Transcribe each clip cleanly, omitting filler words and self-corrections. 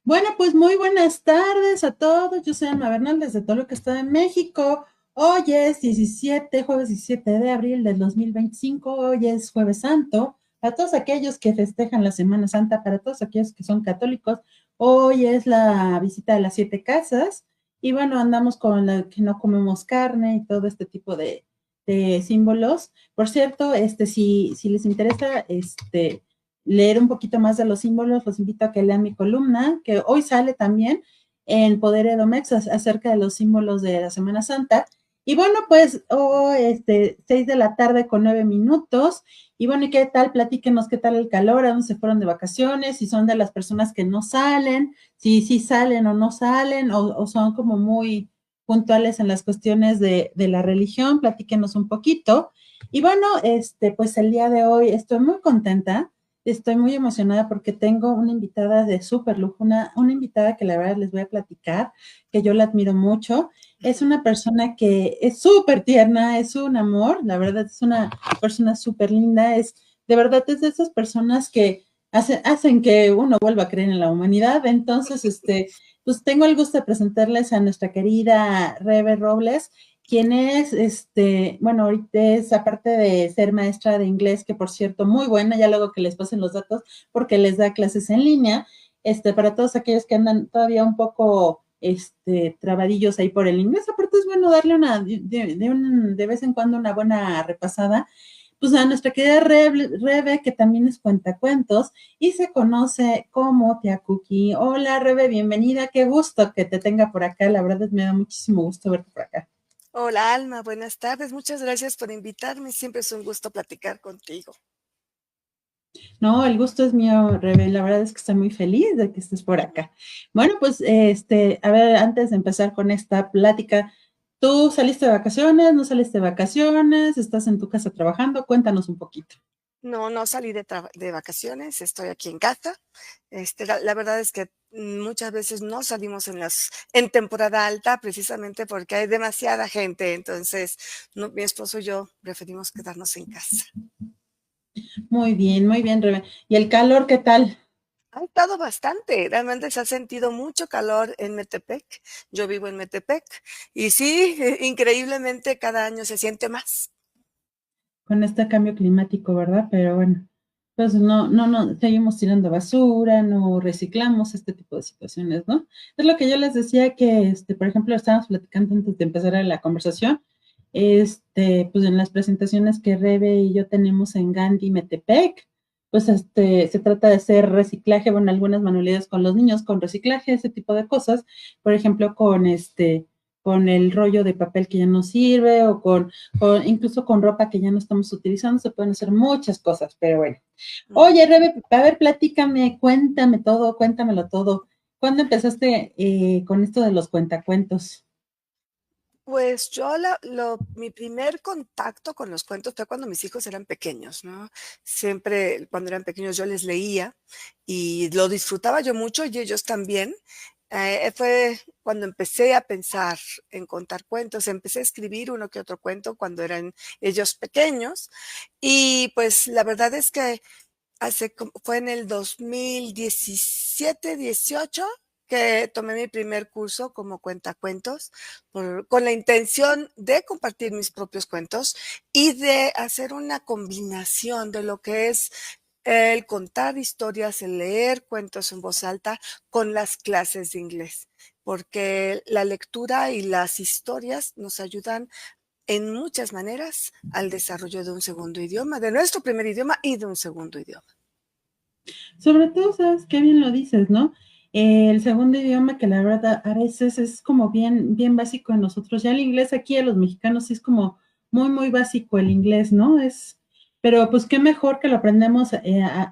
Bueno, pues muy buenas tardes a todos. Yo soy Alma Bernal desde Toluca, Estado de México. Hoy es jueves 17 de abril del 2025. Hoy es Jueves Santo. Para todos aquellos que festejan la Semana Santa, para todos aquellos que son católicos, hoy es la visita de las siete casas. Y bueno, andamos con la que no comemos carne y todo este tipo de símbolos. Por cierto, si les interesa, leer un poquito más de los símbolos, los invito a que lean mi columna, que hoy sale también en Poder Edomex acerca de los símbolos de la Semana Santa. Y bueno, pues 6 de la tarde con 9 minutos. Y bueno, ¿y qué tal? Platíquenos qué tal el calor, a dónde se fueron de vacaciones, si son de las personas que no salen, si sí salen o no salen, o son como muy puntuales en las cuestiones de la religión, platíquenos un poquito. Y bueno, pues el día de hoy estoy muy contenta. Estoy muy emocionada porque tengo una invitada de súper lujo, una invitada que la verdad les voy a platicar, que yo la admiro mucho. Es Ujú. una persona que es súper tierna, es un amor, la verdad es una persona súper linda, de verdad es de esas personas que hacen que uno vuelva a creer en la humanidad. Entonces, pues tengo el gusto de presentarles a nuestra querida Rebe Robles, quien es, bueno, ahorita es, aparte de ser maestra de inglés, que por cierto, muy buena, ya luego que les pasen los datos, porque les da clases en línea, para todos aquellos que andan todavía un poco, trabadillos ahí por el inglés, aparte es bueno darle de vez en cuando una buena repasada, pues a nuestra querida Rebe, que también es cuentacuentos y se conoce como Tia Cookie. Hola Rebe, bienvenida, qué gusto que te tenga por acá, la verdad me da muchísimo gusto verte por acá. Hola Alma, buenas tardes. Muchas gracias por invitarme. Siempre es un gusto platicar contigo. No, el gusto es mío, Rebe. La verdad es que estoy muy feliz de que estés por acá. Bueno, pues, a ver, antes de empezar con esta plática, ¿tú saliste de vacaciones? ¿No saliste de vacaciones? ¿Estás en tu casa trabajando? Cuéntanos un poquito. No, no salí de vacaciones, estoy aquí en casa. La verdad es que muchas veces no salimos en temporada alta precisamente porque hay demasiada gente. Entonces, mi esposo y yo preferimos quedarnos en casa. Muy bien, Rebe. ¿Y el calor qué tal? Ha estado bastante, realmente se ha sentido mucho calor en Metepec. Yo vivo en Metepec y sí, increíblemente cada año se siente más. Con este cambio climático, ¿verdad? Pero bueno, pues no, seguimos tirando basura, no reciclamos este tipo de situaciones, ¿no? Es lo que yo les decía que, por ejemplo, estábamos platicando antes de empezar la conversación, pues en las presentaciones que Rebe y yo tenemos en Gandhi Metepec, pues se trata de hacer reciclaje, bueno, algunas manualidades con los niños, con reciclaje, ese tipo de cosas, por ejemplo, con el rollo de papel que ya no sirve o incluso con ropa que ya no estamos utilizando, se pueden hacer muchas cosas, pero bueno. Ujú. Oye, Rebe, a ver, platícame, cuéntame todo, cuéntamelo todo. ¿Cuándo empezaste con esto de los cuentacuentos? Pues yo mi primer contacto con los cuentos fue cuando mis hijos eran pequeños, ¿no? Siempre cuando eran pequeños yo les leía y lo disfrutaba yo mucho y ellos también. Fue cuando empecé a pensar en contar cuentos, empecé a escribir uno que otro cuento cuando eran ellos pequeños y pues la verdad es que fue en el 2017, 18 que tomé mi primer curso como cuentacuentos con la intención de compartir mis propios cuentos y de hacer una combinación de lo que es el contar historias, el leer cuentos en voz alta con las clases de inglés, porque la lectura y las historias nos ayudan en muchas maneras al desarrollo de un segundo idioma, de nuestro primer idioma y de un segundo idioma. Sobre todo, sabes qué bien lo dices, ¿no? El segundo idioma que la verdad a veces es como bien básico en nosotros. Ya el inglés aquí a los mexicanos sí es como muy básico el inglés, ¿no? Pero pues qué mejor que lo aprendemos,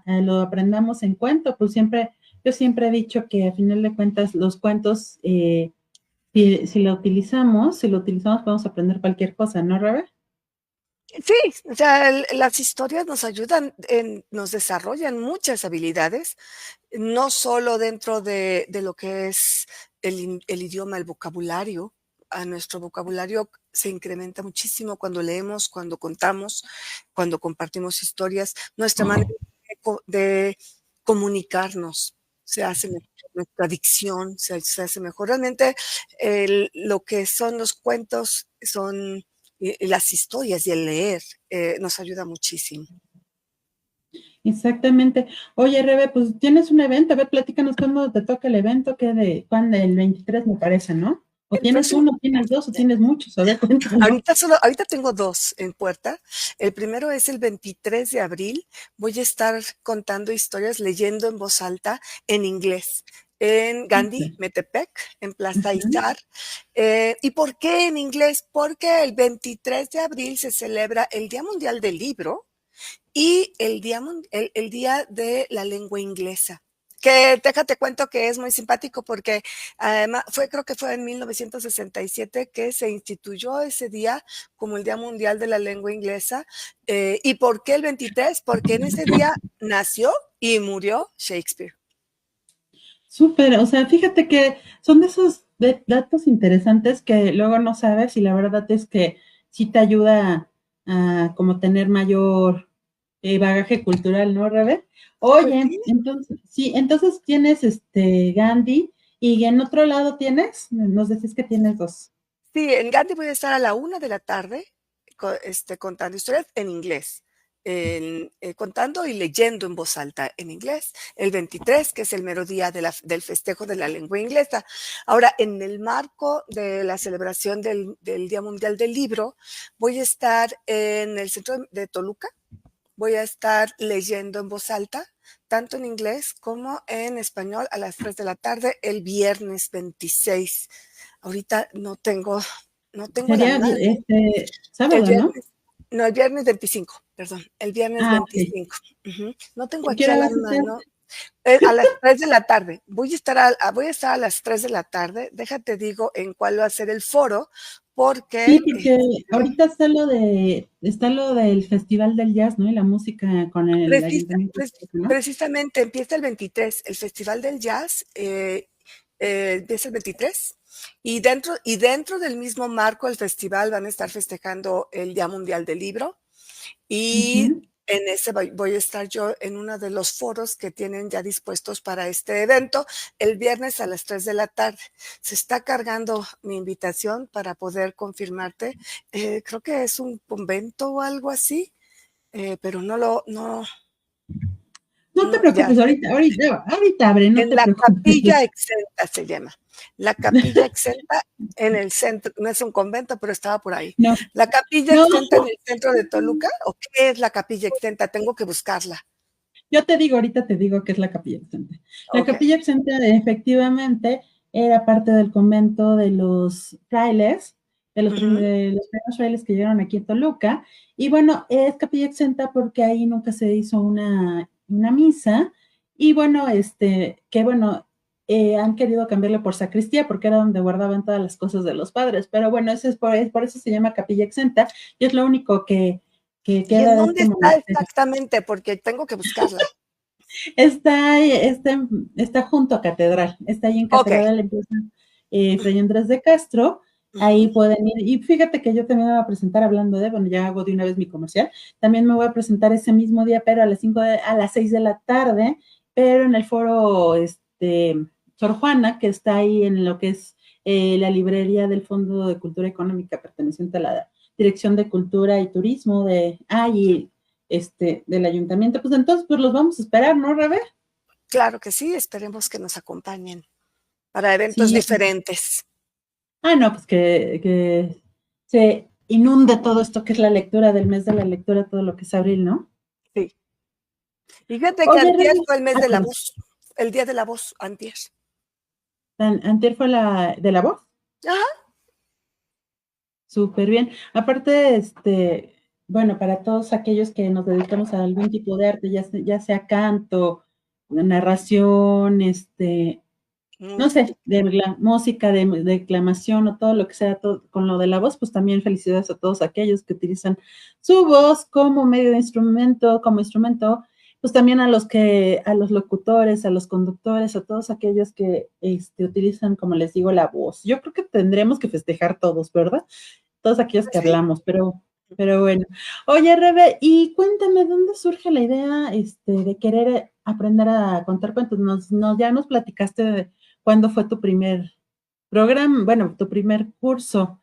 lo aprendamos en cuento. Pues yo siempre he dicho que a final de cuentas los cuentos, si lo utilizamos podemos aprender cualquier cosa, ¿no, Rebe? Sí, o sea, las historias nos ayudan, nos desarrollan muchas habilidades, no solo dentro de lo que es el idioma, el vocabulario. A nuestro vocabulario se incrementa muchísimo cuando leemos, cuando contamos, cuando compartimos historias, nuestra manera de comunicarnos. se hace mejor, nuestra dicción se hace mejor. Realmente lo que son los cuentos son las historias y el leer nos ayuda muchísimo. Exactamente. Oye, Rebe, pues tienes un evento, a ver, platícanos cuándo te toca el evento, que de cuándo, el 23 me parece, ¿no? O El tienes próximo, uno, tienes dos, o tienes muchos, a ver, cuéntanos. ahorita tengo 2 en puerta. El primero es el 23 de abril. Voy a estar contando historias, leyendo en voz alta en inglés, en Gandhi, Metepec, en Plaza Ujú. Izar. ¿Y por qué en inglés? Porque el 23 de abril se celebra el Día Mundial del Libro y el día de la lengua inglesa. Que déjate cuento que es muy simpático porque además creo que fue en 1967 que se instituyó ese día como el Día Mundial de la Lengua Inglesa. ¿Y por qué el 23? Porque en ese día nació y murió Shakespeare. Súper, o sea, fíjate que son de esos datos interesantes que luego no sabes y la verdad es que sí te ayuda a como tener mayor bagaje cultural, ¿no, Rebe? Pues Oye, sí, entonces, sí, entonces tienes Gandhi y en otro lado tienes, nos decís que tienes dos. sí, en Gandhi voy a estar a la 1 de la tarde contando historias en inglés, contando y leyendo en voz alta en inglés. El 23, que es el mero día del festejo de la lengua inglesa. Ahora, en el marco de la celebración del Día Mundial del Libro, voy a estar en el centro de Toluca. Voy a estar leyendo en voz alta, tanto en inglés como en español, a las 3 de la tarde, el viernes 26. Ahorita no tengo la Sería mano. El sábado, ¿no? viernes, no, el viernes 25, perdón, el viernes Ah, ok. 25. Ujú. No tengo ¿Y qué aquí a hora la vas a hacer? mano. A las 3 de la tarde. Voy a estar a las 3 de la tarde. Déjate digo en cuál va a ser el foro, Sí, porque porque ahorita está lo del Festival del Jazz, ¿no? Y la música con el Precisa ayuntamiento, ¿no? precisamente empieza el 23, el Festival del Jazz, empieza el 23, y dentro del mismo marco del festival van a estar festejando el Día Mundial del Libro, y Ujú. en ese voy a estar yo en uno de los foros que tienen ya dispuestos para este evento, el viernes a las 3 de la tarde. Se está cargando mi invitación para poder confirmarte, creo que es un convento o algo así, pero No te no, ya. preocupes, ahorita abre, no En te la preocupes. Capilla Exenta se llama. La Capilla Exenta en el centro, no es un convento, pero estaba por ahí. No, La Capilla no, Exenta en el centro de Toluca, ¿o qué es la Capilla Exenta? Tengo que buscarla. yo te digo, ahorita te digo que es la Capilla Exenta. La Ok. Capilla Exenta efectivamente era parte del convento de los frailes, Ujú. de los primeros frailes que llegaron aquí a Toluca. Y bueno, es Capilla Exenta porque ahí nunca se hizo una misa. Y bueno, que bueno, han querido cambiarle por sacristía porque era donde guardaban todas las cosas de los padres. Pero bueno, es por eso se llama Capilla Exenta y es lo único que ¿Y queda en de dónde este está monasterio. exactamente? Porque tengo que buscarla. Está junto a Catedral, está ahí en Ok. Catedral, empieza Fray Andrés de Castro, ahí Ujú. pueden ir. Y fíjate que yo también me voy a presentar hablando bueno, ya hago de una vez mi comercial, también me voy a presentar ese mismo día, pero a las 6 de la tarde, pero en el foro Sor Juana, que está ahí en lo que es la librería del Fondo de Cultura Económica perteneciente a la Dirección de Cultura y Turismo del ayuntamiento, pues entonces, pues los vamos a esperar, ¿no, Rebe? Claro que sí, esperemos que nos acompañen para eventos Sí. diferentes. No, pues que se inunde todo esto que es la lectura del mes de la lectura, todo lo que es abril, ¿no? Sí. Y fíjate que Oye, antier Rebe, fue el mes de la perdón, voz, el día de la voz, antier. antier fue la de la voz, Ajá. súper bien. Aparte, bueno, para todos aquellos que nos dedicamos a algún tipo de arte, ya sea canto, narración, no sé, de la música, de declamación o todo lo que sea con lo de la voz, pues también felicidades a todos aquellos que utilizan su voz como medio de instrumento, como instrumento, pues también a los locutores, a los conductores, a todos aquellos que utilizan, como les digo, la voz. Yo creo que tendremos que festejar todos, ¿verdad? Todos aquellos Pues que sí. hablamos, pero Pero bueno. Oye, Rebe, y cuéntame, ¿dónde surge la idea, de querer aprender a contar cuentos? Ya nos platicaste de cuándo fue tu primer programa, bueno, tu primer curso,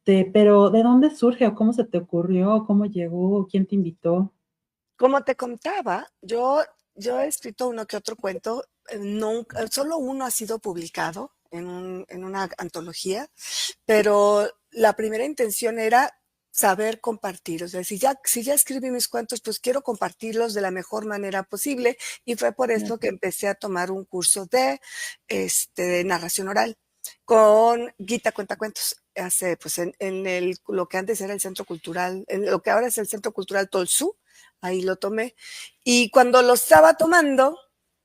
pero ¿de dónde surge o cómo se te ocurrió, cómo llegó, quién te invitó? Como te contaba, yo he escrito uno que otro cuento, nunca, solo uno ha sido publicado en una antología, pero la primera intención era saber compartir. O sea, si ya escribí mis cuentos, pues quiero compartirlos de la mejor manera posible. Y fue por eso que empecé a tomar un curso de narración oral con Gita Cuentacuentos. Hace, pues, lo que antes era el Centro Cultural, en lo que ahora es el Centro Cultural Tolsú, ahí lo tomé. Y cuando lo estaba tomando,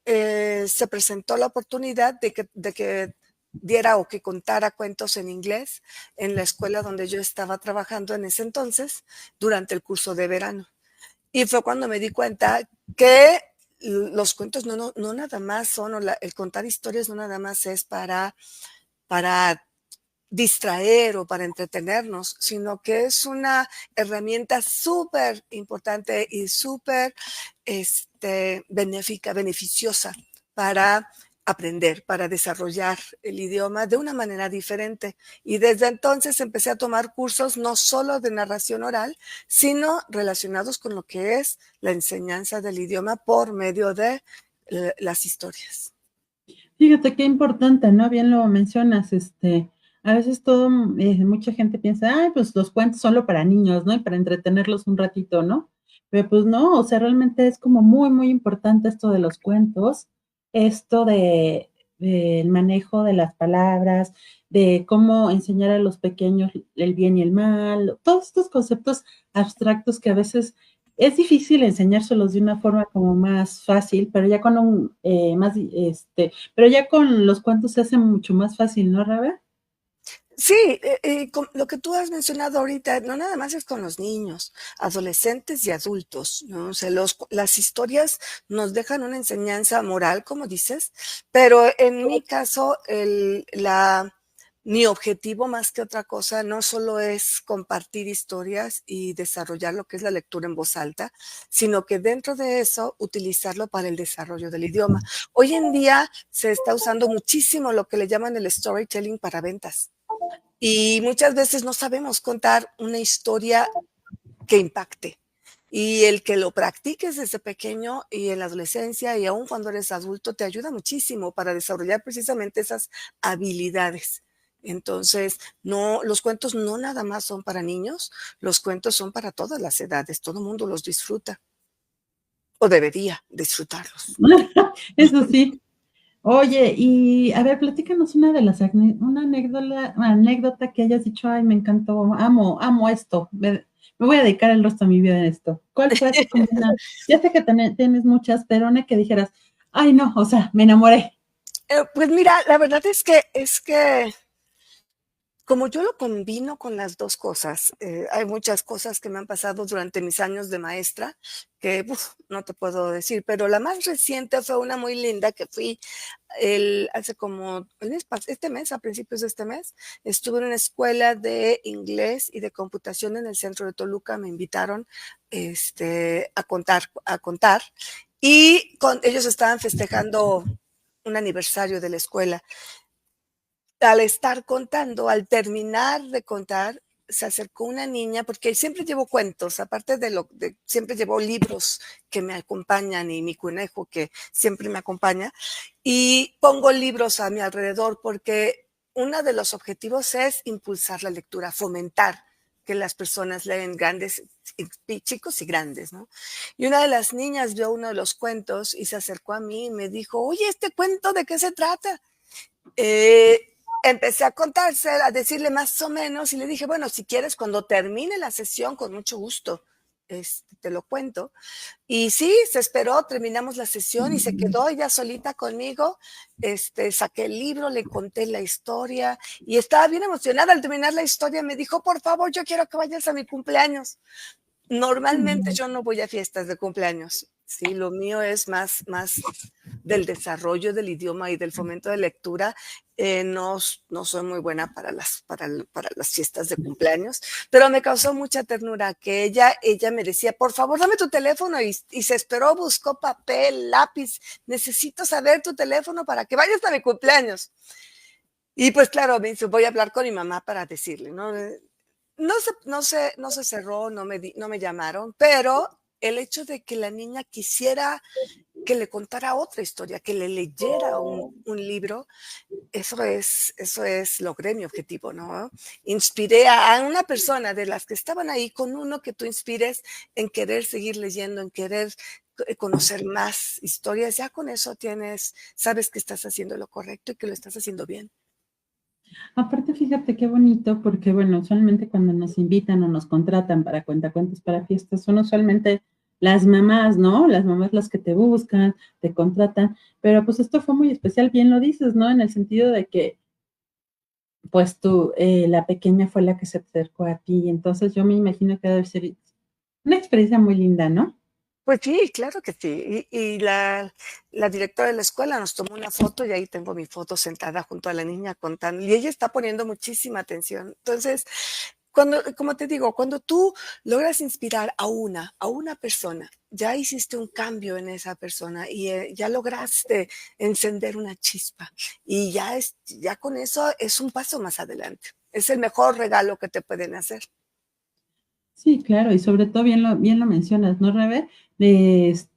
se presentó la oportunidad de que diera o que contara cuentos en inglés en la escuela donde yo estaba trabajando en ese entonces, durante el curso de verano. Y fue cuando me di cuenta que los cuentos no nada más son, el contar historias no nada más es para distraer o para entretenernos, sino que es una herramienta súper importante y súper benéfica, beneficiosa para aprender, para desarrollar el idioma de una manera diferente. Y desde entonces empecé a tomar cursos no solo de narración oral, sino relacionados con lo que es la enseñanza del idioma por medio de las historias. Fíjate qué importante, ¿no? Bien lo mencionas, a veces mucha gente piensa, ay, pues los cuentos solo para niños, ¿no? Y para entretenerlos un ratito, ¿no? Pero pues no, o sea, realmente es como muy, muy importante esto de los cuentos, esto del manejo de las palabras, de cómo enseñar a los pequeños el bien y el mal, todos estos conceptos abstractos que a veces es difícil enseñárselos de una forma como más fácil, pero ya con pero ya con los cuentos se hace mucho más fácil, ¿no, Rabe? Sí, lo que tú has mencionado ahorita, no nada más es con los niños, adolescentes y adultos, ¿no? O sea, las historias nos dejan una enseñanza moral, como dices, pero en mi caso, mi objetivo más que otra cosa no solo es compartir historias y desarrollar lo que es la lectura en voz alta, sino que dentro de eso utilizarlo para el desarrollo del idioma. Hoy en día se está usando muchísimo lo que le llaman el storytelling para ventas. Y muchas veces no sabemos contar una historia que impacte. Y el que lo practiques desde pequeño y en la adolescencia y aún cuando eres adulto te ayuda muchísimo para desarrollar precisamente esas habilidades. Entonces, no, los cuentos no nada más son para niños, los cuentos son para todas las edades, todo el mundo los disfruta o debería disfrutarlos. Eso sí. Oye, y a ver, platícanos una anécdota que hayas dicho, ay, me encantó, amo esto, me voy a dedicar el resto de mi vida en esto. ¿Cuál fue así como ya sé que tienes muchas, pero una que dijeras, ay, no, o sea, me enamoré. Pues mira, la verdad es que como yo lo combino con las 2 cosas, hay muchas cosas que me han pasado durante mis años de maestra que, no te puedo decir, pero la más reciente fue una muy linda que fui hace como este mes, a principios de este mes, estuve en una escuela de inglés y de computación en el centro de Toluca, me invitaron, a contar, y ellos estaban festejando un aniversario de la escuela. Al estar contando, al terminar de contar, se acercó una niña, porque siempre llevo cuentos, aparte siempre llevo libros que me acompañan y mi conejo que siempre me acompaña, y pongo libros a mi alrededor porque uno de los objetivos es impulsar la lectura, fomentar que las personas leen grandes, chicos y grandes, ¿no? Y una de las niñas vio uno de los cuentos y se acercó a mí y me dijo, oye, ¿este cuento de qué se trata? Empecé a contársela, a decirle más o menos y le dije, bueno, si quieres, cuando termine la sesión, con mucho gusto, te lo cuento. Y sí, se esperó, terminamos la sesión y se quedó ella solita conmigo. Saqué el libro, le conté la historia y estaba bien emocionada. Al terminar la historia me dijo, por favor, yo quiero que vayas a mi cumpleaños. Normalmente yo no voy a fiestas de cumpleaños, Sí, lo mío es más del desarrollo del idioma y del fomento de lectura. No soy muy buena para las fiestas de cumpleaños, pero me causó mucha ternura que ella me decía, por favor, dame tu teléfono, y se esperó, buscó papel, lápiz, necesito saber tu teléfono para que vayas a mi cumpleaños. Y pues claro, me dice, voy a hablar con mi mamá para decirle, ¿no? No se cerró, no me llamaron, pero el hecho de que la niña quisiera que le contara otra historia, que le leyera un libro, eso logré mi objetivo, ¿no? Inspiré a una persona de las que estaban ahí, con uno que tú inspires en querer seguir leyendo, en querer conocer más historias. Ya con eso sabes que estás haciendo lo correcto y que lo estás haciendo bien. Aparte, fíjate qué bonito, porque bueno, usualmente cuando nos invitan o nos contratan para cuentacuentos para fiestas, son usualmente las mamás, ¿no? Las mamás las que te buscan, te contratan, pero pues esto fue muy especial, bien lo dices, ¿no? En el sentido de que, pues tú, la pequeña fue la que se acercó a ti, entonces yo me imagino que debe ser una experiencia muy linda, ¿no? Pues sí, claro que sí. Y la directora de la escuela nos tomó una foto y ahí tengo mi foto sentada junto a la niña contando. Y ella está poniendo muchísima atención. Entonces, como te digo, cuando tú logras inspirar a una persona, ya hiciste un cambio en esa persona y ya lograste encender una chispa. Y ya con eso es un paso más adelante. Es el mejor regalo que te pueden hacer. Sí, claro, y sobre todo bien lo mencionas, ¿no, Rebe? Pues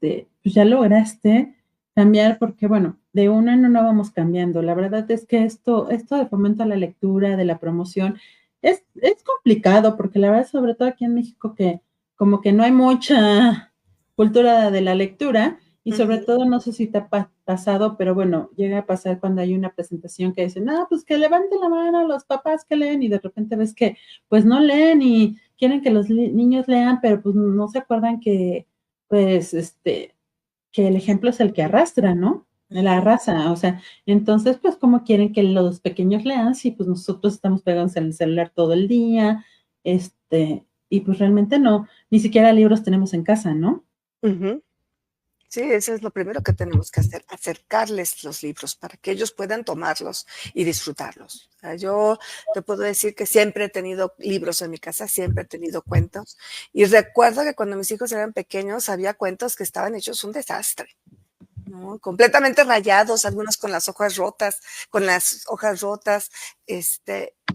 ya lograste cambiar, porque bueno, de uno en uno vamos cambiando. La verdad es que esto de fomento a la lectura, de la promoción, es complicado, porque la verdad, sobre todo aquí en México, que como que no hay mucha cultura de la lectura, y sobre Ujú. todo, no sé si te ha pasado, pero bueno, llega a pasar cuando hay una presentación que dicen, ah, pues que levanten la mano los papás que leen, y de repente ves que pues no leen y quieren que los niños lean, pero pues no se acuerdan que, pues, que el ejemplo es el que arrastra, ¿no? La Ujú. raza, o sea, entonces, pues, ¿cómo quieren que los pequeños lean si pues nosotros estamos pegados en el celular todo el día? Y pues realmente no, ni siquiera libros tenemos en casa, ¿no? Ujú. Sí, eso es lo primero que tenemos que hacer, acercarles los libros para que ellos puedan tomarlos y disfrutarlos. O sea, yo te puedo decir que siempre he tenido libros en mi casa, siempre he tenido cuentos. Y recuerdo que cuando mis hijos eran pequeños había cuentos que estaban hechos un desastre, ¿no? Completamente rayados, algunos con las hojas rotas,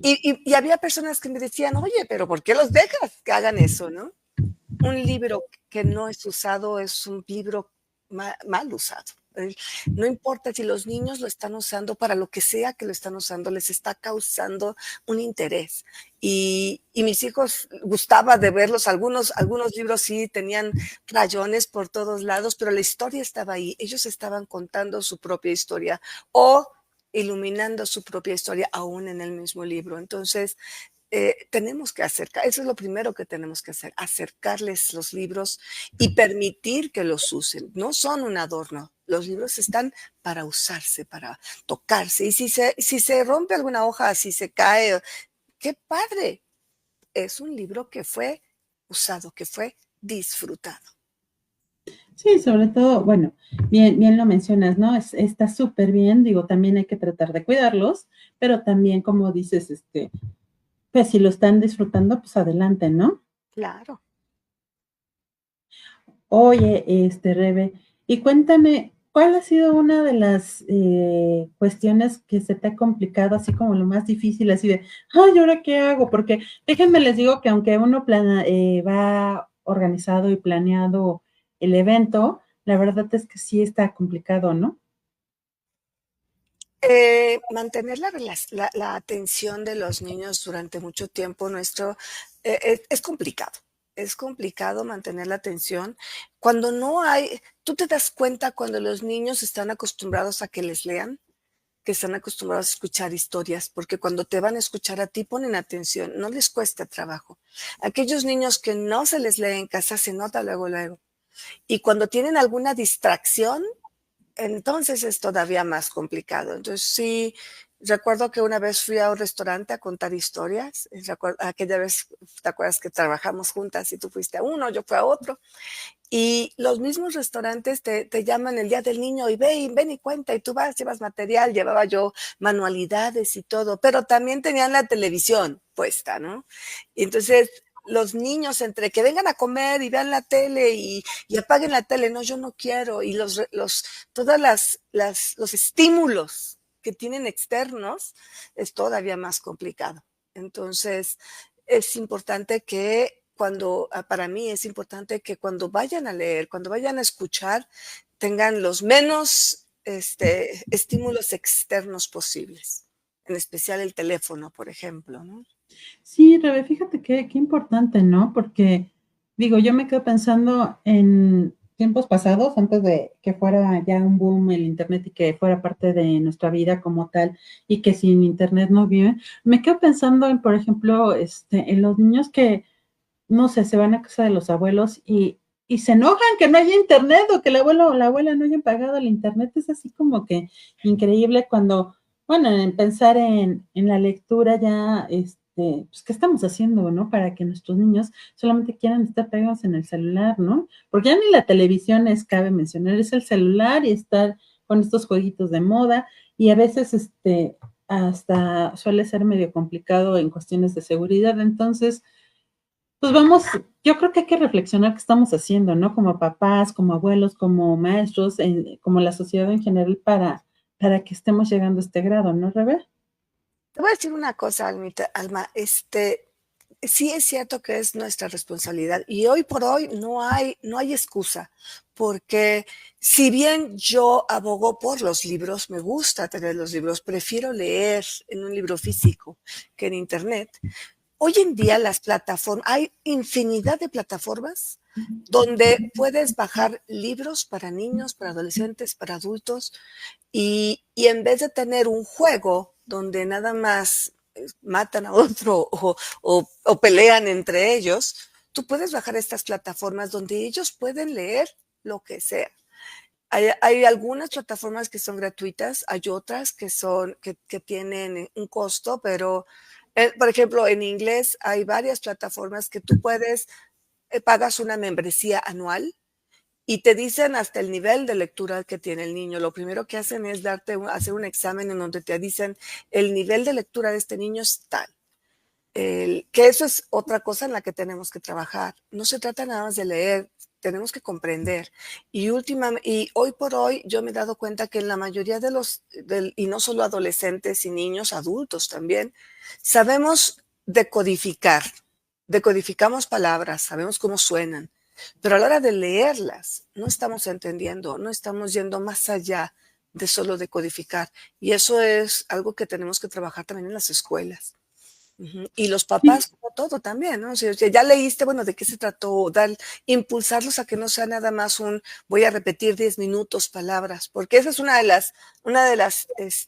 y había personas que me decían, oye, pero ¿por qué los dejas que hagan eso, no? Un libro que no es usado es un libro mal usado. No importa si los niños lo están usando para lo que sea que lo están usando, les está causando un interés. Y mis hijos gustaba de verlos, algunos libros sí tenían rayones por todos lados, pero la historia estaba ahí. Ellos estaban contando su propia historia o iluminando su propia historia aún en el mismo libro. Entonces, tenemos que eso es lo primero que tenemos que hacer, acercarles los libros y permitir que los usen. No son un adorno, los libros están para usarse, para tocarse. Y si se rompe alguna hoja, si se cae, qué padre. Es un libro que fue usado, que fue disfrutado. Sí, sobre todo, bueno, bien lo mencionas, ¿no? Está súper bien, digo, también hay que tratar de cuidarlos, pero también, como dices, pues si lo están disfrutando, pues adelante, ¿no? Claro. Oye, Rebe, y cuéntame, ¿cuál ha sido una de las cuestiones que se te ha complicado, así como lo más difícil, así de, ay, ¿ahora qué hago? Porque déjenme les digo que aunque uno va organizado y planeado el evento, la verdad es que sí está complicado, ¿no? Mantener la atención de los niños durante mucho tiempo es complicado. Es complicado mantener la atención cuando no hay, tú te das cuenta cuando los niños están acostumbrados a que les lean, que están acostumbrados a escuchar historias, porque cuando te van a escuchar a ti ponen atención, no les cuesta trabajo. Aquellos niños que no se les lee en casa se nota luego, luego. Y cuando tienen alguna distracción, entonces es todavía más complicado. Entonces sí, recuerdo que una vez fui a un restaurante a contar historias. Aquella vez, ¿te acuerdas que trabajamos juntas y tú fuiste a uno, yo fui a otro? Y los mismos restaurantes te llaman el día del niño y ven y cuenta, y tú vas, llevas material, llevaba yo manualidades y todo, pero también tenían la televisión puesta, ¿no? Y entonces los niños entre que vengan a comer y vean la tele y apaguen la tele, no, yo no quiero, y todas los estímulos que tienen externos es todavía más complicado. Entonces, es importante que para mí es importante que cuando vayan a leer, cuando vayan a escuchar, tengan los menos estímulos externos posibles, en especial el teléfono, por ejemplo, ¿no? Sí, Rebe, fíjate qué importante, ¿no? Porque, digo, yo me quedo pensando en tiempos pasados, antes de que fuera ya un boom el Internet y que fuera parte de nuestra vida como tal, y que sin Internet no viven, me quedo pensando en, por ejemplo, en los niños que, no sé, se van a casa de los abuelos y se enojan que no haya Internet o que el abuelo o la abuela no hayan pagado el Internet. Es así como que increíble cuando, bueno, en pensar en la lectura ya, pues, ¿qué estamos haciendo, no? Para que nuestros niños solamente quieran estar pegados en el celular, ¿no? Porque ya ni la televisión es, cabe mencionar, es el celular y estar con estos jueguitos de moda y a veces, hasta suele ser medio complicado en cuestiones de seguridad. Entonces, pues vamos, yo creo que hay que reflexionar qué estamos haciendo, ¿no? Como papás, como abuelos, como maestros, como la sociedad en general, para que estemos llegando a este grado, ¿no, Rebe? Te voy a decir una cosa, Alma, sí es cierto que es nuestra responsabilidad y hoy por hoy no hay excusa, porque si bien yo abogo por los libros, me gusta tener los libros, prefiero leer en un libro físico que en internet. Hoy en día hay infinidad de plataformas donde puedes bajar libros para niños, para adolescentes, para adultos, y en vez de tener un juego donde nada más matan a otro o pelean entre ellos, tú puedes bajar estas plataformas donde ellos pueden leer lo que sea. Hay algunas plataformas que son gratuitas, hay otras que tienen un costo, pero por ejemplo, en inglés hay varias plataformas que tú pagas una membresía anual y te dicen hasta el nivel de lectura que tiene el niño. Lo primero que hacen es hacer un examen en donde te dicen el nivel de lectura de este niño es tal. Que eso es otra cosa en la que tenemos que trabajar. No se trata nada más de leer, tenemos que comprender. Y hoy por hoy yo me he dado cuenta que en la mayoría y no solo adolescentes y niños, adultos también, sabemos decodificar. Decodificamos palabras, sabemos cómo suenan, pero a la hora de leerlas no estamos entendiendo, no estamos yendo más allá de solo decodificar. Y eso es algo que tenemos que trabajar también en las escuelas. Y los Sí, papás, como todo también, ¿no? O sea, ya leíste, bueno, ¿de qué se trató? Impulsarlos a que no sea nada más voy a repetir 10 minutos palabras, porque esa es una de las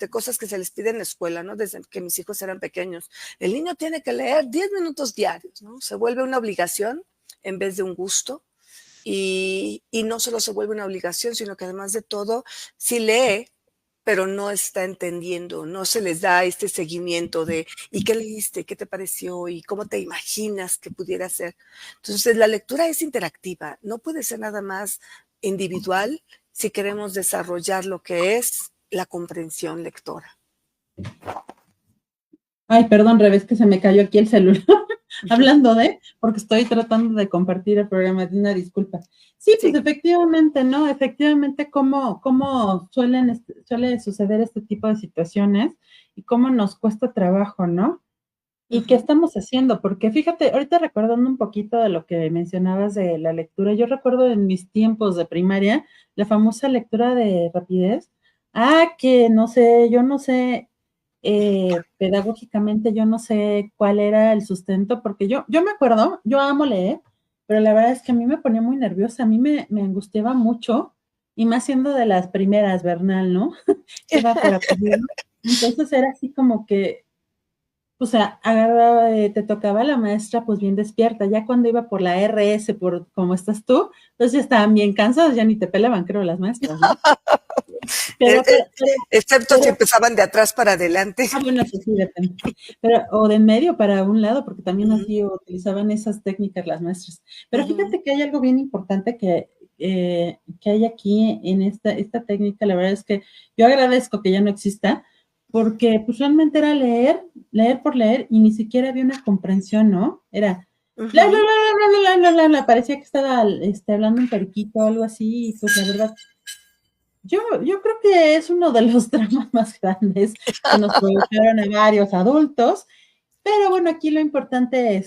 cosas que se les pide en la escuela, ¿no? Desde que mis hijos eran pequeños. El niño tiene que leer 10 minutos diarios, ¿no? Se vuelve una obligación en vez de un gusto. Y no solo se vuelve una obligación, sino que además de todo, si lee, pero no está entendiendo, no se les da este seguimiento de ¿y qué leíste? ¿Qué te pareció? ¿Y cómo te imaginas que pudiera ser? Entonces, la lectura es interactiva, no puede ser nada más individual si queremos desarrollar lo que es la comprensión lectora. ay, perdón, Rebe, es que se me cayó aquí el celular. Hablando porque estoy tratando de compartir el programa, de una disculpa. Sí, pues Sí. efectivamente, ¿no? Efectivamente, cómo suele suceder este tipo de situaciones y cómo nos cuesta trabajo, ¿no? ¿Y qué Ujú. estamos haciendo? Porque fíjate, ahorita recordando un poquito de lo que mencionabas de la lectura, yo recuerdo en mis tiempos de primaria la famosa lectura de rapidez. Que no sé, yo no sé, pedagógicamente yo no sé cuál era el sustento, porque yo me acuerdo, yo amo leer, pero la verdad es que a mí me ponía muy nerviosa, a mí me angustiaba mucho, y más siendo de las primeras, Bernal, ¿no? Que iba por apellido. Entonces era así como que O sea, agarraba, te tocaba la maestra pues bien despierta, ya cuando iba por la RS, por como estás tú, entonces ya estaban bien cansados, ya ni te pelaban, creo, las maestras, ¿no? Eh, Pero, eh, pero, pero, excepto si pero empezaban de atrás para adelante. bueno, eso sí depende. Pero, o de en medio para un lado, porque también Ujú, así utilizaban esas técnicas las maestras. Pero ujú. fíjate que hay algo bien importante que hay aquí en esta técnica. La verdad es que yo agradezco que ya no exista, porque pues realmente era leer, leer por leer, y ni siquiera había una comprensión, ¿no? Era Ujú. parecía que estaba hablando un periquito o algo así, y pues la verdad yo creo que es uno de los dramas más grandes que nos produjeron a varios adultos, pero bueno, aquí lo importante,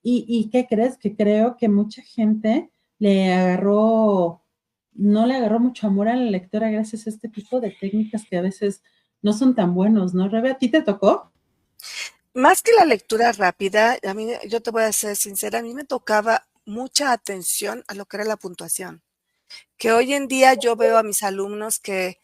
y ¿qué crees? Que creo que mucha gente le agarró, no le agarró mucho amor a la lectura gracias a este tipo de técnicas que a veces no son tan buenos, ¿no, Rebe? ¿A ti te tocó? Más que la lectura rápida, a mí, yo te voy a ser sincera, a mí me tocaba mucha atención a lo que era la puntuación, que hoy en día yo veo a mis alumnos que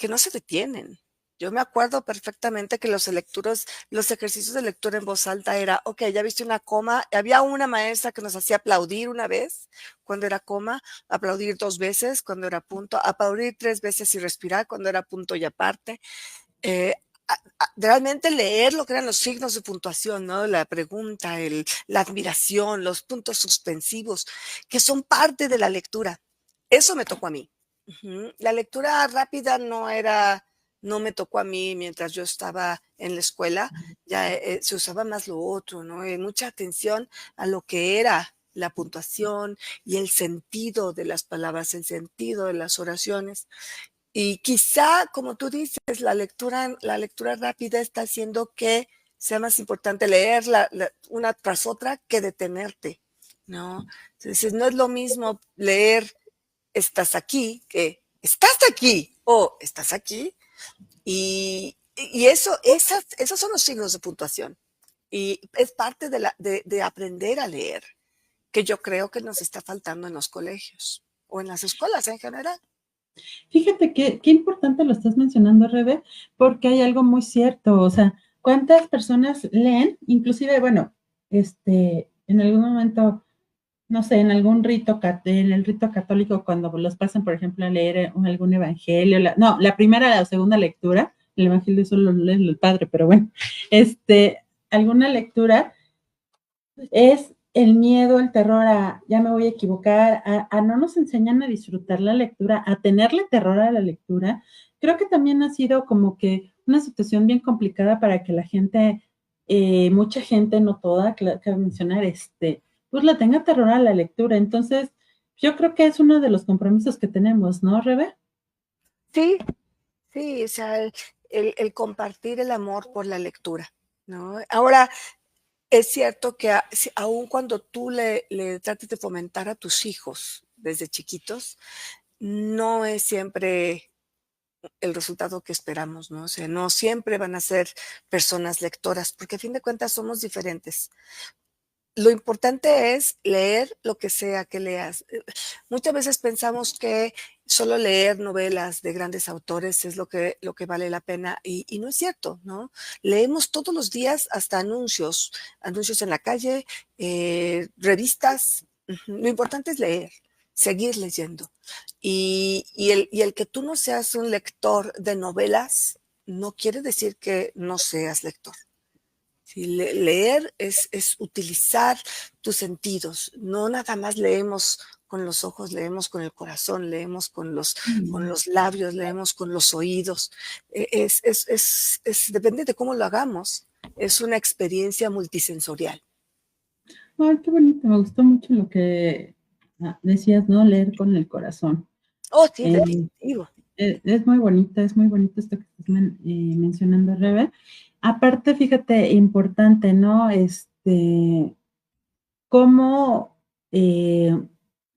no se detienen. Yo me acuerdo perfectamente que los ejercicios de lectura en voz alta era, ok, ya viste una coma. Había una maestra que nos hacía aplaudir una vez cuando era coma, aplaudir 2 veces cuando era punto, aplaudir 3 veces y respirar cuando era punto y aparte. Eh, realmente leer lo que eran los signos de puntuación, ¿no? La pregunta, la admiración, los puntos suspensivos, que son parte de la lectura. Eso me tocó a mí. Ujú. La lectura rápida no me tocó a mí mientras yo estaba en la escuela, ya se usaba más lo otro, ¿no? Mucha atención a lo que era la puntuación y el sentido de las palabras, el sentido de las oraciones. Y quizá, como tú dices, la lectura rápida está haciendo que sea más importante leer una tras otra que detenerte, ¿no? Entonces, no es lo mismo leer estás aquí que estás aquí o estás aquí. Y esos son los signos de puntuación. Y es parte de aprender a leer, que yo creo que nos está faltando en los colegios o en las escuelas en general. Fíjate que qué importante lo estás mencionando, Rebe, porque hay algo muy cierto, o sea, ¿cuántas personas leen? Inclusive, bueno, en algún momento, no sé, en algún rito, en el rito católico, cuando los pasan, por ejemplo, a leer algún evangelio, no, la primera o segunda lectura, el evangelio solo lo lee el padre, pero bueno, alguna lectura, es el miedo, el terror a ya me voy a equivocar, a no nos enseñan a disfrutar la lectura, a tenerle terror a la lectura. Creo que también ha sido como que una situación bien complicada para que la gente, mucha gente, no toda, cabe mencionar, pues le tenga terror a la lectura. Entonces, yo creo que es uno de los compromisos que tenemos, ¿no, Rebe? Sí, sí, o sea, el compartir el amor por la lectura, ¿no? Ahora, es cierto que aun cuando tú le trates de fomentar a tus hijos desde chiquitos, no es siempre el resultado que esperamos, ¿no? O sea, no siempre van a ser personas lectoras, porque a fin de cuentas somos diferentes. Lo importante es leer lo que sea que leas. Muchas veces pensamos que solo leer novelas de grandes autores es lo que vale la pena y no es cierto, ¿no? Leemos todos los días hasta anuncios, anuncios en la calle, revistas. Ujú. Lo importante es leer, seguir leyendo. Y el que tú no seas un lector de novelas no quiere decir que no seas lector. Sí, leer es utilizar tus sentidos. No nada más leemos con los ojos, leemos con el corazón, leemos con los labios, leemos con los oídos. Depende de cómo lo hagamos. Es una experiencia multisensorial. Ay, qué bonito, me gustó mucho lo que decías, ¿no? Leer con el corazón. Oh, sí, Eh, definitivo. es muy bonito esto que estás mencionando, Rebe. Aparte, fíjate, importante, ¿no? Cómo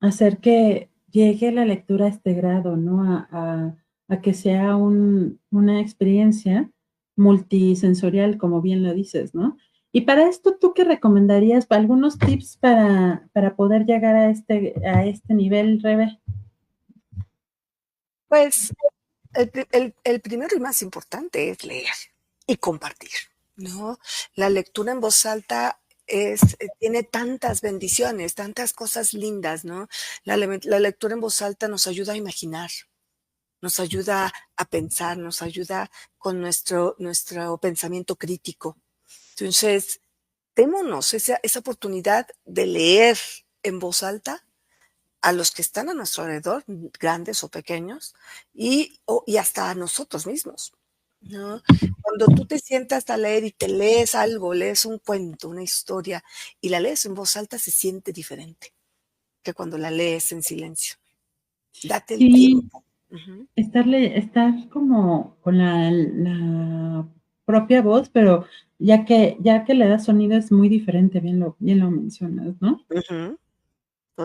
hacer que llegue la lectura a este grado, ¿no? A que sea una experiencia multisensorial, como bien lo dices, ¿no? Y para esto, ¿tú qué recomendarías? ¿Algunos tips para poder llegar a este nivel, Rebe? Pues el primero y más importante es leer y compartir. ¿no? La lectura en voz alta tiene tantas bendiciones, tantas cosas lindas, ¿no? La lectura en voz alta nos ayuda a imaginar, nos ayuda a pensar, nos ayuda con nuestro pensamiento crítico. Entonces, démonos esa oportunidad de leer en voz alta a los que están a nuestro alrededor, grandes o pequeños, y hasta a nosotros mismos, ¿no? Cuando tú te sientas a leer y te lees algo, lees un cuento, una historia, y la lees en voz alta, se siente diferente que cuando la lees en silencio. Date el Sí, tiempo. Ujú, estar como con la propia voz, pero ya que le das sonido es muy diferente, bien lo mencionas, ¿no? ujú,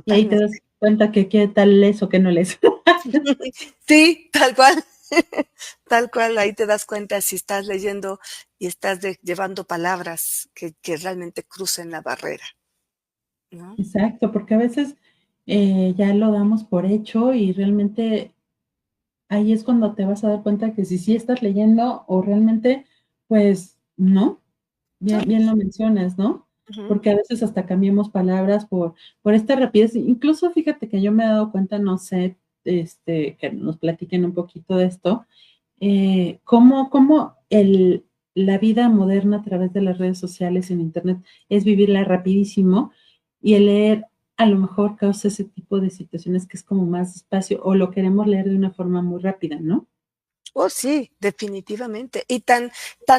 Y ahí te das totalmente. cuenta que qué tal lees o qué no lees. Sí, tal cual. Tal cual, ahí te das cuenta si estás leyendo y estás llevando palabras que realmente crucen la barrera, ¿no? Exacto, porque a veces ya lo damos por hecho y realmente ahí es cuando te vas a dar cuenta que si sí estás leyendo o realmente, pues no, ¿No? bien lo mencionas, ¿no? Ujú, Porque a veces hasta cambiamos palabras por esta rapidez. Incluso fíjate que yo me he dado cuenta, no sé, que nos platiquen un poquito de esto, cómo la vida moderna a través de las redes sociales en Internet es vivirla rapidísimo y el leer a lo mejor causa ese tipo de situaciones que es como más despacio o lo queremos leer de una forma muy rápida, ¿no? Oh, sí, definitivamente. Y tan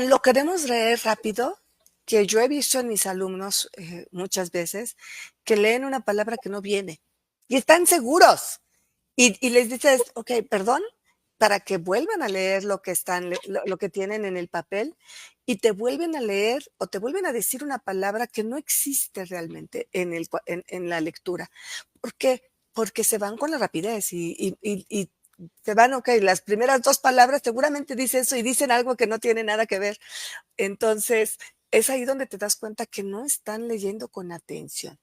lo queremos leer rápido que yo he visto en mis alumnos muchas veces que leen una palabra que no viene y están seguros. Y les dices, ok, perdón, para que vuelvan a leer lo que lo que tienen en el papel y te vuelven a leer o te vuelven a decir una palabra que no existe realmente en la lectura. ¿Por qué? Porque se van con la rapidez y se van, ok, las primeras dos palabras seguramente dice eso y dicen algo que no tiene nada que ver. Entonces, es ahí donde te das cuenta que no están leyendo con atención.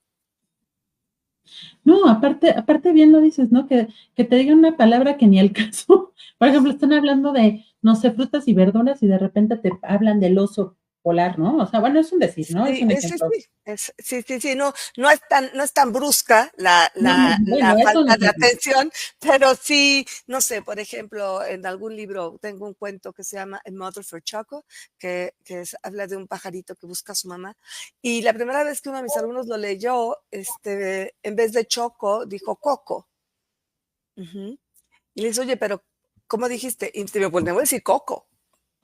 No, aparte bien lo dices, ¿no? Que te digan una palabra que ni al caso. Por ejemplo, están hablando de, no sé, frutas y verduras y de repente te hablan del oso polar, ¿no? O sea, bueno, es un decir, ¿no? Es Sí, un sí, ejemplo. sí, sí, no es tan brusca la No, no, la bueno, la es un falta de ejemplo. atención, pero sí, no sé, por ejemplo, en algún libro tengo un cuento que se llama A Mother for Choco, habla de un pajarito que busca a su mamá, y la primera vez que uno de mis alumnos lo leyó, en vez de Choco, dijo Coco. Ujú. Y le dice: "Oye, pero, ¿cómo dijiste?". Y te digo: "Pues, te voy a decir Coco",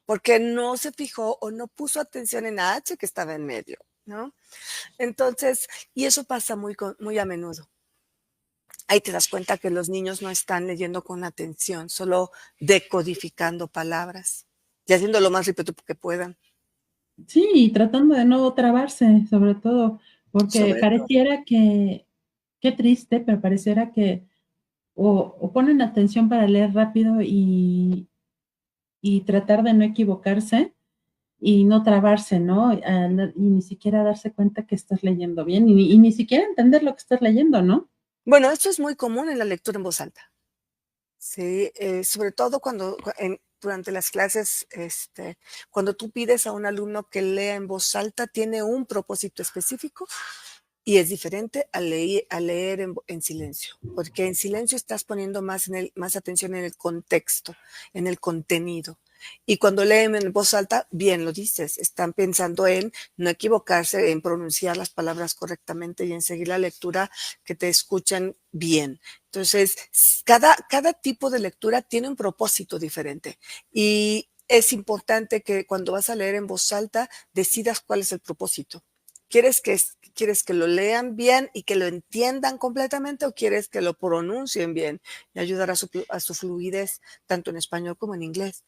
porque no se fijó o no puso atención en la H que estaba en medio, ¿no? Entonces, y eso pasa muy a menudo. Ahí te das cuenta que los niños no están leyendo con atención, solo decodificando palabras y haciendo lo más rápido que puedan. Sí, y tratando de no trabarse, sobre todo, porque Sobre todo. pareciera que, qué triste, pero pareciera que o ponen atención para leer rápido y tratar de no equivocarse y no trabarse, ¿no? Y ni siquiera darse cuenta que estás leyendo bien y ni siquiera entender lo que estás leyendo, ¿no? Bueno, esto es muy común en la lectura en voz alta. Sí, sobre todo durante las clases, cuando tú pides a un alumno que lea en voz alta, tiene un propósito específico y es diferente a leer en silencio, porque en silencio estás poniendo más atención en el contexto, en el contenido. Y cuando leen en voz alta, bien lo dices, están pensando en no equivocarse, en pronunciar las palabras correctamente y en seguir la lectura que te escuchan bien. Entonces, cada tipo de lectura tiene un propósito diferente y es importante que cuando vas a leer en voz alta decidas cuál es el propósito. ¿Quieres que lo lean bien y que lo entiendan completamente o quieres que lo pronuncien bien y ayudar a su fluidez tanto en español como en inglés?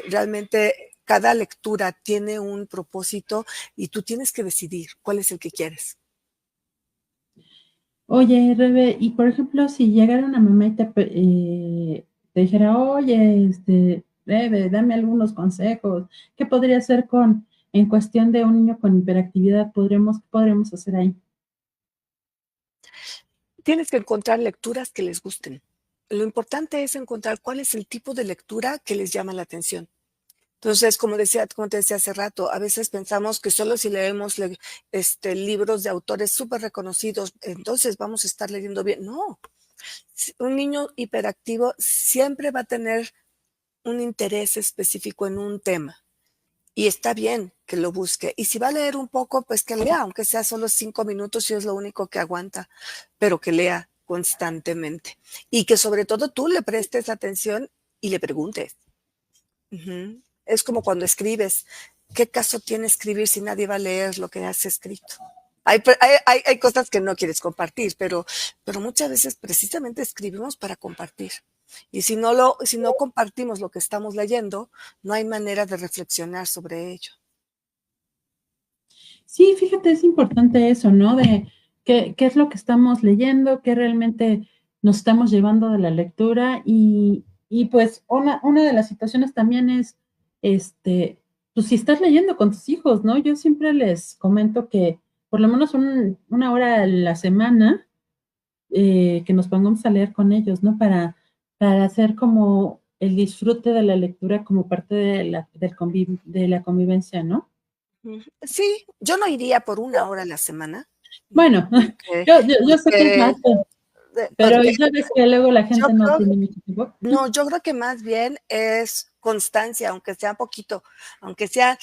Realmente cada lectura tiene un propósito y tú tienes que decidir cuál es el que quieres. Oye, Rebe, y por ejemplo, si llegara una mamá y te dijera, oye, Rebe, dame algunos consejos, ¿qué podría hacer en cuestión de un niño con hiperactividad? ¿Qué podríamos hacer ahí? Tienes que encontrar lecturas que les gusten. Lo importante es encontrar cuál es el tipo de lectura que les llama la atención. Entonces, como te decía hace rato, a veces pensamos que solo si leemos libros de autores súper reconocidos, entonces vamos a estar leyendo bien. No, un niño hiperactivo siempre va a tener un interés específico en un tema. Y está bien que lo busque. Y si va a leer un poco, pues que lea, aunque sea solo 5 minutos, si es lo único que aguanta, pero que lea constantemente. Y que sobre todo tú le prestes atención y le preguntes. Uh-huh. Es como cuando escribes. ¿Qué caso tiene escribir si nadie va a leer lo que has escrito? Hay cosas que no quieres compartir, pero muchas veces precisamente escribimos para compartir. Y si no compartimos lo que estamos leyendo, no hay manera de reflexionar sobre ello. Sí, fíjate, es importante eso, ¿no? De qué es lo que estamos leyendo, qué realmente nos estamos llevando de la lectura y pues una de las situaciones también es, pues si estás leyendo con tus hijos, ¿no? Yo siempre les comento que por lo menos una hora a la semana que nos pongamos a leer con ellos, ¿no? Para hacer como el disfrute de la lectura como parte de la convivencia, ¿no? Sí, yo no iría por una hora a la semana. Bueno, Porque, yo sé que es más, pero porque ya ves que luego la yo gente no creo, tiene mucho tiempo. no, yo creo que más bien es constancia, aunque sea poquito, aunque sea,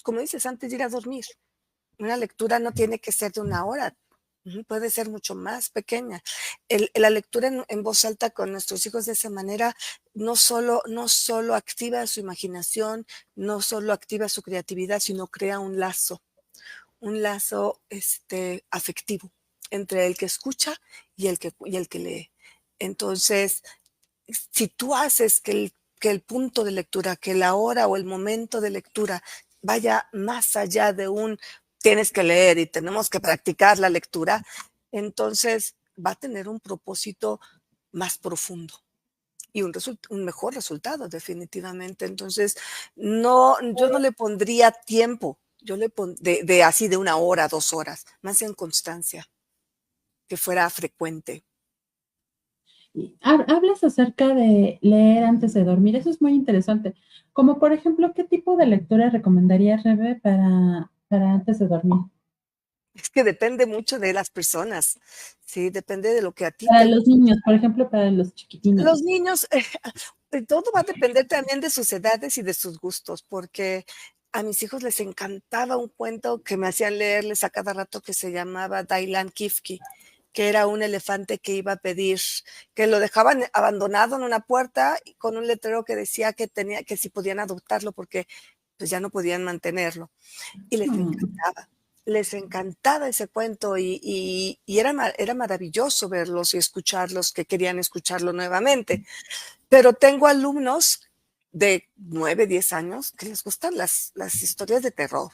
como dices, antes de ir a dormir. Una lectura no tiene que ser de una hora, puede ser mucho más pequeña. La lectura en voz alta con nuestros hijos de esa manera no solo activa su imaginación, no solo activa su creatividad, sino crea un lazo afectivo entre el que escucha y el que lee. Entonces, si tú haces que el punto de lectura, que la hora o el momento de lectura vaya más allá de tienes que leer y tenemos que practicar la lectura, entonces va a tener un propósito más profundo y un mejor resultado, definitivamente. Entonces, no, yo no le pondría tiempo, yo le de así de una hora, 2 horas, más en constancia, que fuera frecuente. Hablas acerca de leer antes de dormir, eso es muy interesante. Como por ejemplo, ¿qué tipo de lectura recomendarías, Rebe, para antes de dormir? Es que depende mucho de las personas, sí, depende de lo que a ti Para te los guste. niños, por ejemplo, para los Los chiquitinos. niños, todo va a depender también de sus edades y de sus gustos, porque a mis hijos les encantaba un cuento que me hacían leerles a cada rato que se llamaba Dailan Kifki, que era un elefante que iba a pedir, que lo dejaban abandonado en una puerta con un letrero que decía que si podían adoptarlo porque pues ya no podían mantenerlo. Y les encantaba ese cuento y era maravilloso verlos y escucharlos que querían escucharlo nuevamente. Pero tengo alumnos de 9, 10 años que les gustan las historias de terror,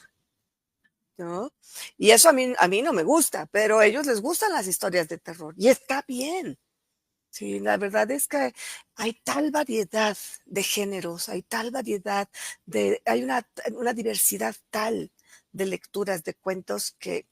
¿no? Y eso a mí no me gusta, pero a ellos les gustan las historias de terror y está bien. Sí, la verdad es que hay tal variedad de géneros, hay tal variedad hay una diversidad tal de lecturas, de cuentos que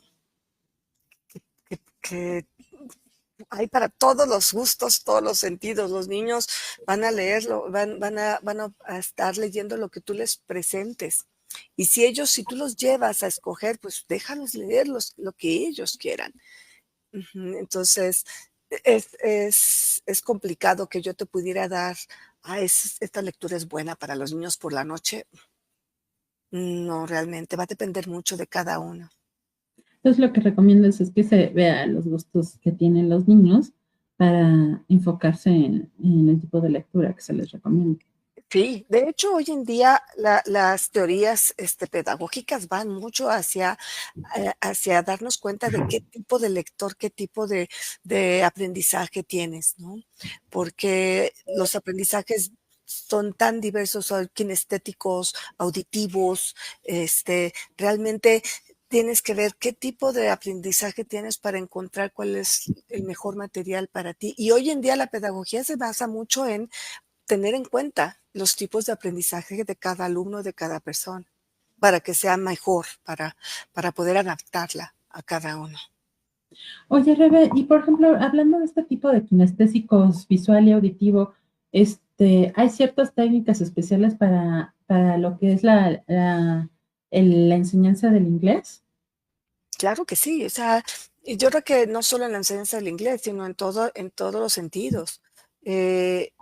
hay para todos los gustos, todos los sentidos. Los niños van a leerlo, van a estar leyendo lo que tú les presentes. Y si tú los llevas a escoger, pues déjalos leer lo que ellos quieran. Entonces, es complicado que yo te pudiera dar, esta lectura es buena para los niños por la noche. No, realmente va a depender mucho de cada uno. Entonces, lo que recomiendo es que se vea los gustos que tienen los niños para enfocarse en el tipo de lectura que se les recomienda. Sí, de hecho, hoy en día las teorías pedagógicas van mucho hacia darnos cuenta de qué tipo de lector, qué tipo de aprendizaje tienes, ¿no? Porque los aprendizajes son tan diversos, son kinestéticos, auditivos, realmente tienes que ver qué tipo de aprendizaje tienes para encontrar cuál es el mejor material para ti. Y hoy en día la pedagogía se basa mucho en tener en cuenta los tipos de aprendizaje de cada alumno, de cada persona, para que sea mejor, para poder adaptarla a cada uno. Oye, Rebe, y por ejemplo, hablando de este tipo de kinestésicos visual y auditivo, ¿hay ciertas técnicas especiales para lo que es la enseñanza del inglés? Claro que sí, o sea, y yo creo que no solo en la enseñanza del inglés, sino en todos los sentidos. Eh,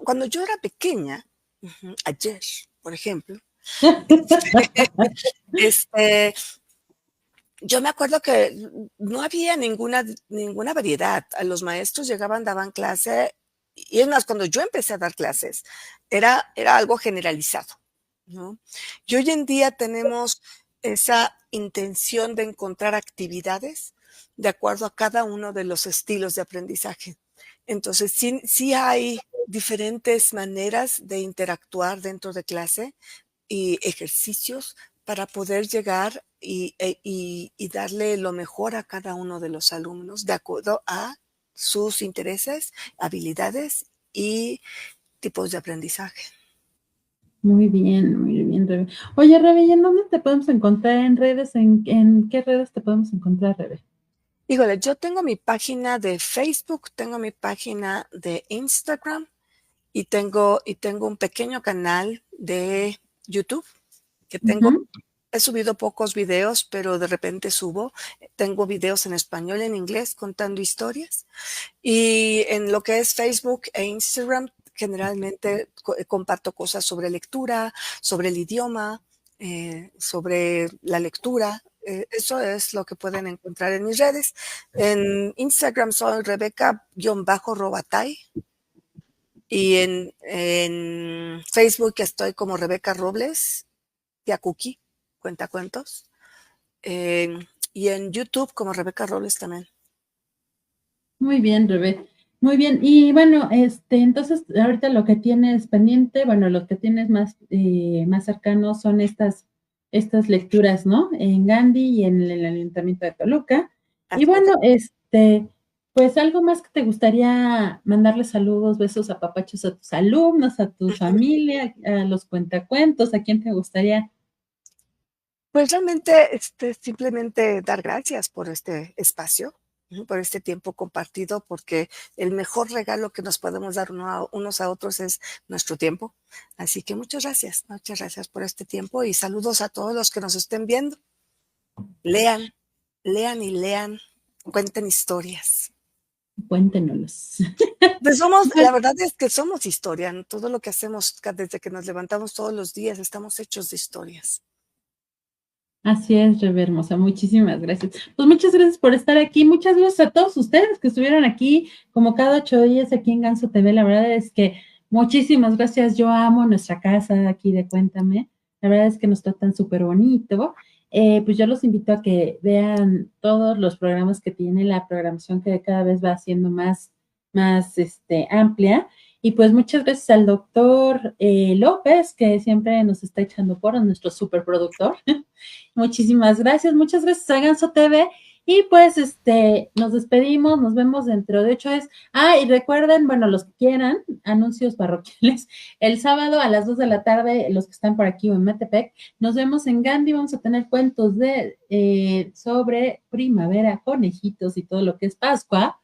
cuando yo era pequeña, ayer, por ejemplo, este, yo me acuerdo que no había ninguna variedad. A los maestros llegaban, daban clase, y es más, cuando yo empecé a dar clases, era algo generalizado, ¿no? Y hoy en día tenemos esa intención de encontrar actividades de acuerdo a cada uno de los estilos de aprendizaje. Entonces, sí hay diferentes maneras de interactuar dentro de clase y ejercicios para poder llegar y darle lo mejor a cada uno de los alumnos de acuerdo a sus intereses, habilidades y tipos de aprendizaje. Muy bien, Rebe. Oye, Rebe, ¿y en dónde te podemos encontrar en redes? ¿En qué redes te podemos encontrar, Rebe? Híjole, yo tengo mi página de Facebook, tengo mi página de Instagram y tengo un pequeño canal de YouTube que Ujú. he subido pocos videos, pero de repente subo. Tengo videos en español y en inglés contando historias. Y en lo que es Facebook e Instagram, generalmente comparto cosas sobre lectura, sobre el idioma, sobre la lectura. Eso es lo que pueden encontrar en mis redes. En Instagram soy Rebeca-Robatay y en Facebook estoy como Rebeca Robles, Yakuki, cuentacuentos. Eh, y en YouTube como Rebeca Robles también. Muy bien, Rebe. Muy bien. Y bueno, entonces ahorita lo que tienes pendiente, bueno, lo que tienes más cercano son estas lecturas, ¿no? En Gandhi y en el Ayuntamiento de Toluca. Y Así es. bueno, pues algo más que te gustaría mandarle saludos, besos, apapachos a tus alumnos, a tu familia, a los cuentacuentos, ¿a quién te gustaría? Pues realmente, simplemente dar gracias por este espacio, por este tiempo compartido, porque el mejor regalo que nos podemos dar unos a otros es nuestro tiempo. Así que muchas gracias por este tiempo y saludos a todos los que nos estén viendo. Lean, lean y lean, cuenten historias. Cuéntenos. Pues la verdad es que somos historia, ¿no? Todo lo que hacemos desde que nos levantamos todos los días, estamos hechos de historias. Así es, Rebe hermosa, muchísimas gracias. Pues muchas gracias por estar aquí, muchas gracias a todos ustedes que estuvieron aquí, como cada 8 días aquí en Ganso TV, la verdad es que muchísimas gracias, yo amo nuestra casa aquí de Cuéntame, la verdad es que nos tratan súper bonito, pues yo los invito a que vean todos los programas que tiene, la programación que cada vez va siendo más amplia, y pues muchas gracias al doctor López, que siempre nos está echando por nuestro superproductor. Muchas gracias a Ganso TV. Y pues nos despedimos, nos vemos dentro de 8 días. Y recuerden, bueno, los que quieran, anuncios parroquiales, el sábado a las 2 de la tarde, los que están por aquí o en Metepec, nos vemos en Gandhi, vamos a tener cuentos sobre primavera, conejitos y todo lo que es Pascua.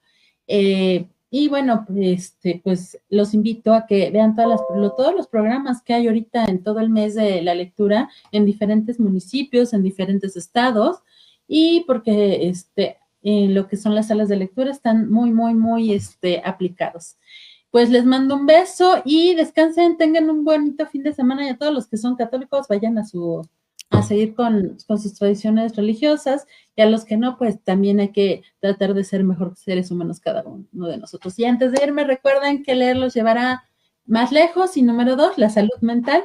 Y bueno, pues los invito a que vean todos los programas que hay ahorita en todo el mes de la lectura en diferentes municipios, en diferentes estados, y porque en lo que son las salas de lectura están muy aplicados. Pues les mando un beso y descansen, tengan un bonito fin de semana, y a todos los que son católicos vayan a seguir con sus tradiciones religiosas, y a los que no, pues también hay que tratar de ser mejor seres humanos cada uno de nosotros. Y antes de irme, recuerden que leer los llevará más lejos. Y número 2, la salud mental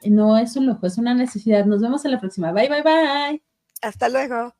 no es un lujo, es una necesidad. Nos vemos en la próxima. Bye, bye, bye. Hasta luego.